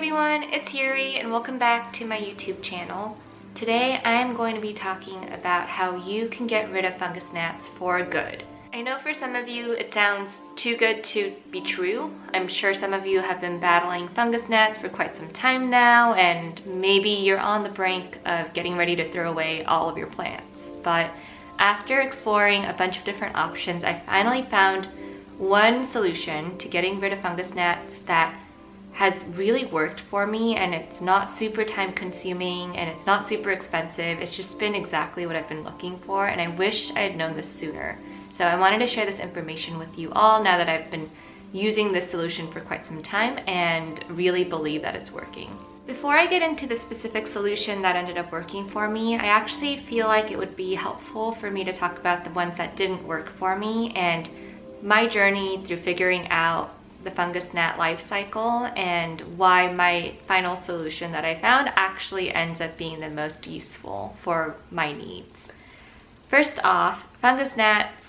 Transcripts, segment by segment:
everyone, it's Yuri and welcome back to my YouTube channel. Today I'm going to be talking about how you can get rid of fungus gnats for good. I know for some of you it sounds too good to be true. I'm sure some of you have been battling fungus gnats for quite some time now, and maybe you're on the brink of getting ready to throw away all of your plants. But after exploring a bunch of different options, I finally found one solution to getting rid of fungus gnats that has really worked for me, and it's not super time consuming and it's not super expensive. It's just been exactly what I've been looking for, and I wish I had known this sooner. So I wanted to share this information with you all now that I've been using this solution for quite some time and really believe that it's working. Before I get into the specific solution that ended up working for me, I actually feel like it would be helpful for me to talk about the ones that didn't work for me and my journey through figuring out the fungus gnat life cycle and why my final solution that I found actually ends up being the most useful for my needs. First off, fungus gnats,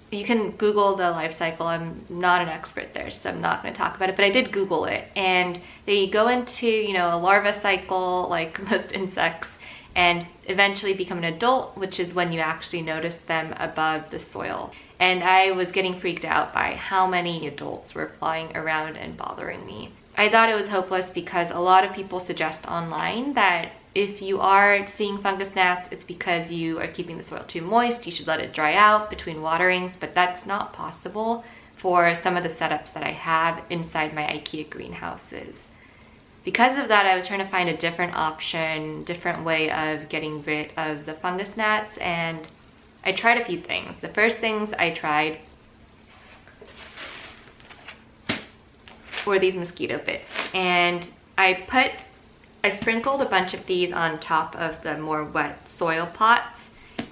you can Google the life cycle. I'm not an expert there, so I'm not going to talk about it, but I did Google it, and they go into, a larva cycle like most insects and eventually become an adult, which is when you actually notice them above the soil. And I was getting freaked out by how many adults were flying around and bothering me. I thought it was hopeless because a lot of people suggest online that if you are seeing fungus gnats, it's because you are keeping the soil too moist. You should let it dry out between waterings, but that's not possible for some of the setups that I have inside my IKEA greenhouses. Because of that, I was trying to find a different option, different way of getting rid of the fungus gnats, and I tried a few things. The first things I tried were these mosquito bits, and I sprinkled a bunch of these on top of the more wet soil pots,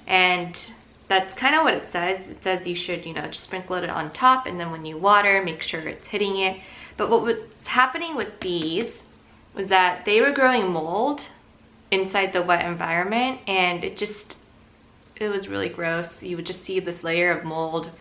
and that's kind of what it says. It says you should, just sprinkle it on top, and then when you water, make sure it's hitting it. But what was happening with these was that they were growing mold inside the wet environment, and it was really gross. You would just see this layer of mold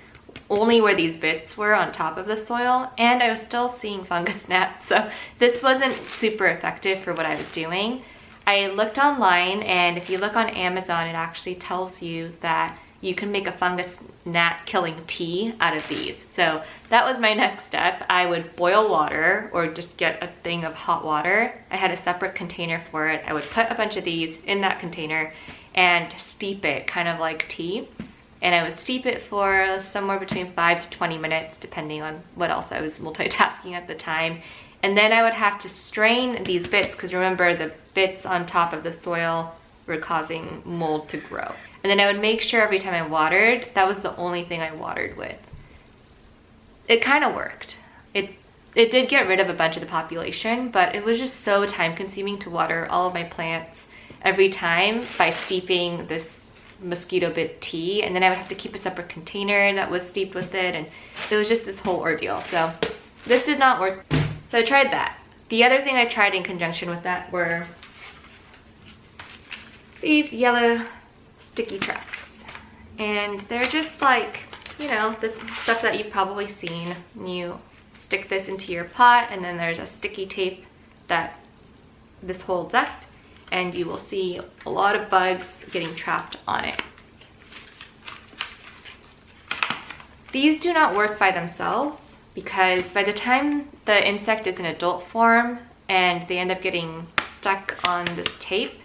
only where these bits were on top of the soil, and I was still seeing fungus gnats, so this wasn't super effective for what I was doing. I looked online, and if you look on Amazon, it actually tells you that you can make a fungus gnat killing tea out of these. So that was my next step. I would boil water or just get a thing of hot water. I had a separate container for it. I would put a bunch of these in that container and steep it, kind of like tea. And I would steep it for somewhere between 5 to 20 minutes, depending on what else I was multitasking at the time. And then I would have to strain these bits, because remember, the bits on top of the soil were causing mold to grow. And then I would make sure every time I watered, that was the only thing I watered with. It kind of worked. It did get rid of a bunch of the population, but it was just so time consuming to water all of my plants every time by steeping this mosquito bit tea, and then I would have to keep a separate container that was steeped with it, and it was just this whole ordeal. So this did not work. So I tried that. The other thing I tried in conjunction with that were these yellow sticky traps, and they're just like, the stuff that you've probably seen. You stick this into your pot, and then there's a sticky tape that this holds up, and you will see a lot of bugs getting trapped on it. These do not work by themselves, because by the time the insect is in adult form and they end up getting stuck on this tape,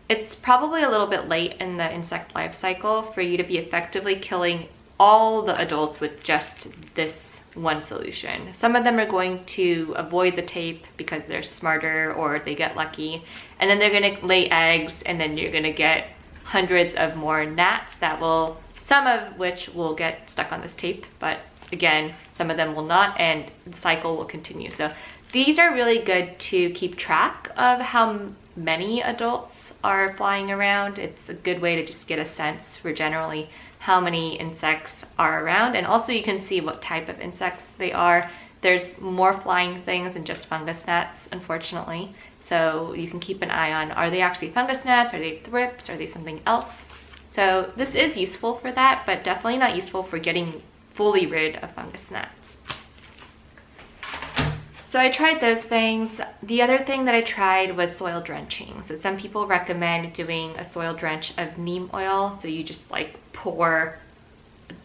it's probably a little bit late in the insect life cycle for you to be effectively killing all the adults with just this one solution. Some of them are going to avoid the tape because they're smarter or they get lucky, and then they're going to lay eggs, and then you're going to get hundreds of more gnats that will, some of which will get stuck on this tape, but again, some of them will not, and the cycle will continue. So these are really good to keep track of how many adults are flying around. It's a good way to just get a sense for generally how many insects are around, and also you can see what type of insects they are. There's more flying things than just fungus gnats, unfortunately, so you can keep an eye on, are they actually fungus gnats, are they thrips, are they something else? So this is useful for that, but definitely not useful for getting fully rid of fungus gnats. So I tried those things. The other thing that I tried was soil drenching. So some people recommend doing a soil drench of neem oil. So you just like pour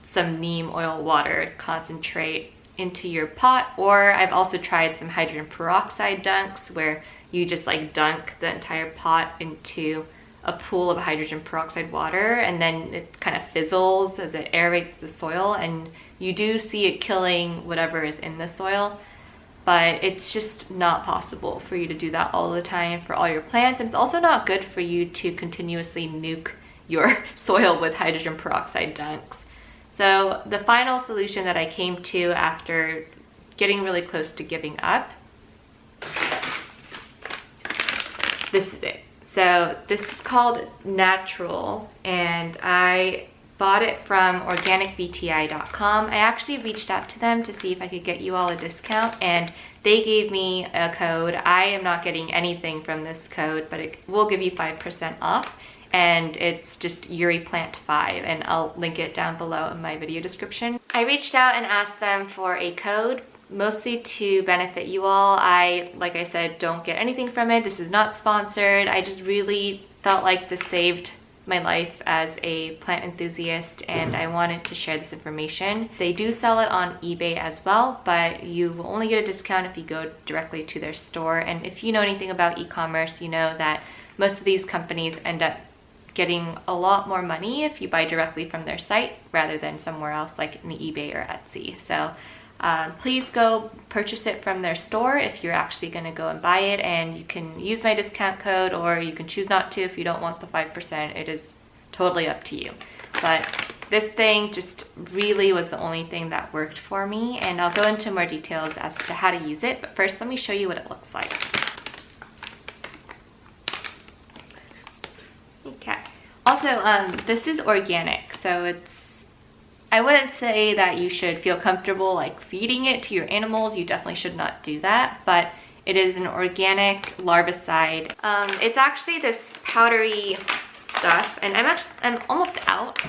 some neem oil water concentrate into your pot, or I've also tried some hydrogen peroxide dunks where you just like dunk the entire pot into a pool of hydrogen peroxide water, and then it kind of fizzles as it aerates the soil, and you do see it killing whatever is in the soil, but it's just not possible for you to do that all the time for all your plants, and it's also not good for you to continuously nuke your soil with hydrogen peroxide dunks. So the final solution that I came to after getting really close to giving up, this is it. So this is called Gnatrol, and I bought it from organicbti.com. I actually reached out to them to see if I could get you all a discount, and they gave me a code. I am not getting anything from this code, but it will give you 5% off, and it's just UriPlant5, and I'll link it down below in my video description. I reached out and asked them for a code, mostly to benefit you all. Like I said, don't get anything from it. This is not sponsored. I just really felt like this saved my life as a plant enthusiast, and I wanted to share this information. They do sell it on eBay as well, but you will only get a discount if you go directly to their store. And if you know anything about e-commerce, you know that most of these companies end up getting a lot more money if you buy directly from their site rather than somewhere else like in eBay or Etsy. So please go purchase it from their store if you're actually going to go and buy it, and you can use my discount code, or you can choose not to if you don't want the 5%. It is totally up to you. But this thing just really was the only thing that worked for me, and I'll go into more details as to how to use it. But first, let me show you what it looks like. Okay. Also, this is organic, so I wouldn't say that you should feel comfortable like feeding it to your animals. You definitely should not do that, but it is an organic larvicide. It's actually this powdery stuff, and I'm almost out.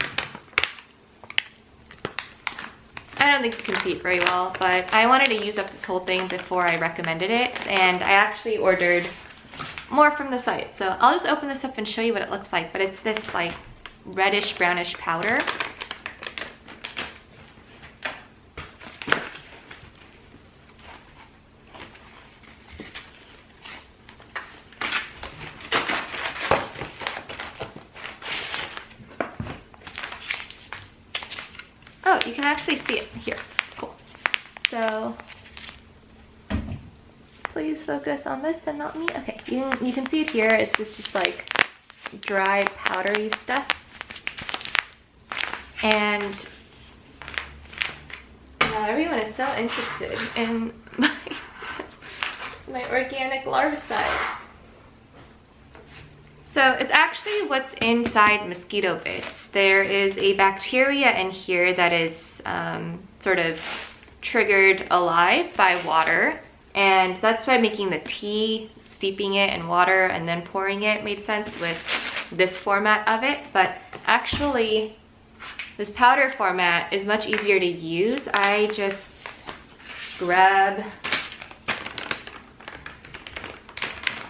I don't think you can see it very well, but I wanted to use up this whole thing before I recommended it, and I actually ordered more from the site. So I'll just open this up and show you what it looks like, but it's this like reddish brownish powder. Oh, you can actually see it here. Cool. So please focus on this and not me. Okay, you can see it here. It's just like dry powdery stuff. And now everyone is so interested in my organic larvicide. So it's actually what's inside mosquito bits. There is a bacteria in here that is sort of triggered alive by water, and that's why making the tea, steeping it in water and then pouring it made sense with this format of it. But actually this powder format is much easier to use. I just grab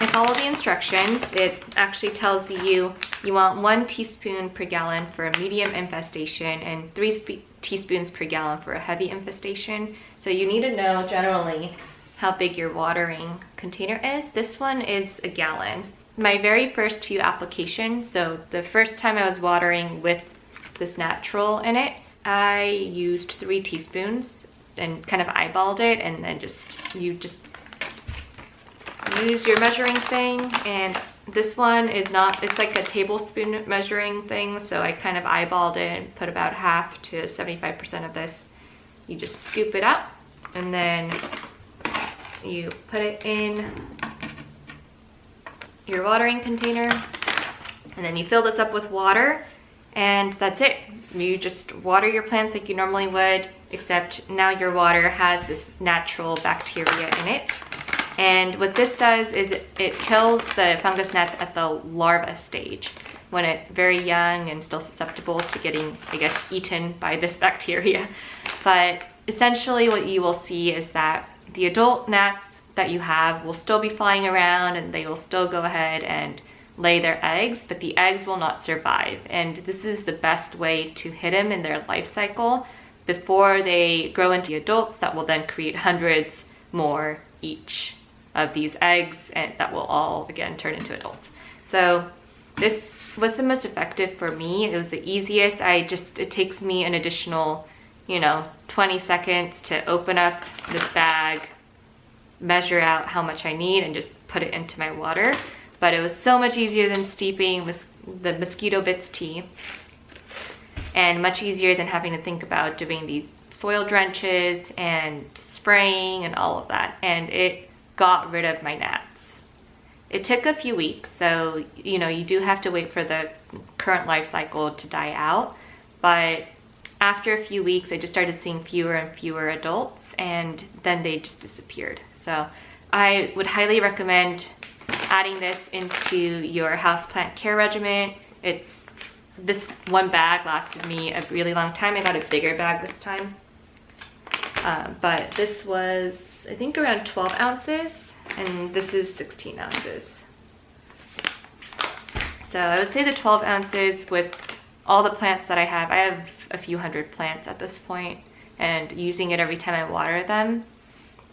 and follow the instructions. It actually tells you want 1 teaspoon per gallon for a medium infestation and 3 teaspoons per gallon for a heavy infestation. So you need to know generally how big your watering container is. This one is a gallon. My very first few applications, so the first time I was watering with this gnat in it, I used 3 teaspoons and kind of eyeballed it, and then you just use your measuring thing. And this one is not, it's like a tablespoon measuring thing, so I kind of eyeballed it and put about half to 75% of this. You just scoop it up, and then you put it in your watering container, and then you fill this up with water, and that's it. You just water your plants like you normally would, except now your water has this natural bacteria in it. And what this does is it kills the fungus gnats at the larva stage, when it's very young and still susceptible to getting, I guess, eaten by this bacteria. But essentially what you will see is that the adult gnats that you have will still be flying around and they will still go ahead and lay their eggs, but the eggs will not survive. And this is the best way to hit them in their life cycle before they grow into adults that will then create hundreds more each of these eggs, and that will all again turn into adults. So this was the most effective for me. It was the easiest. It takes me an additional, 20 seconds to open up this bag, measure out how much I need, and just put it into my water. But it was so much easier than steeping the mosquito bits tea, and much easier than having to think about doing these soil drenches and spraying and all of that. And it got rid of my gnats. It took a few weeks, so you do have to wait for the current life cycle to die out. But after a few weeks, I just started seeing fewer and fewer adults, and then they just disappeared. So I would highly recommend adding this into your houseplant care regimen. This one bag lasted me a really long time. I got a bigger bag this time. But this was, I think, around 12 ounces, and this is 16 ounces. So I would say the 12 ounces with all the plants that I have a few hundred plants at this point, and using it every time I water them,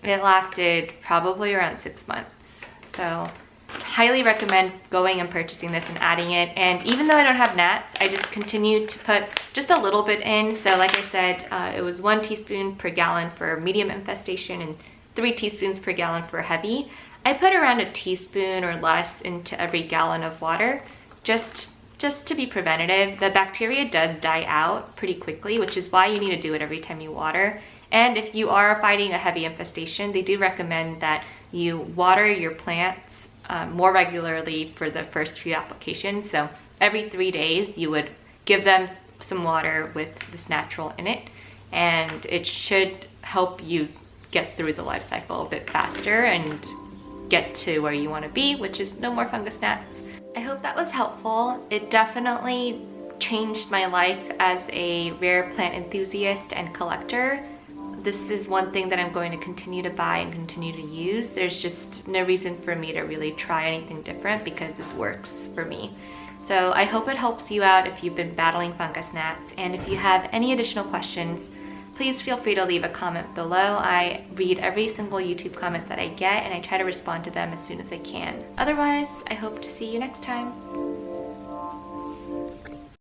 it lasted probably around 6 months. So highly recommend going and purchasing this and adding it. And even though I don't have gnats, I just continued to put just a little bit in. So like I said, it was 1 teaspoon per gallon for medium infestation and 3 teaspoons per gallon for heavy. I put around a teaspoon or less into every gallon of water, just to be preventative. The bacteria does die out pretty quickly, which is why you need to do it every time you water. And if you are fighting a heavy infestation, they do recommend that you water your plants more regularly for the first few applications. So every 3 days you would give them some water with this gnat in it, and it should help you get through the life cycle a bit faster and get to where you want to be, which is no more fungus gnats. I hope that was helpful. It definitely changed my life as a rare plant enthusiast and collector. This is one thing that I'm going to continue to buy and continue to use. There's just no reason for me to really try anything different because this works for me. So I hope it helps you out if you've been battling fungus gnats. And if you have any additional questions, please feel free to leave a comment below. I read every single YouTube comment that I get, and I try to respond to them as soon as I can. Otherwise, I hope to see you next time.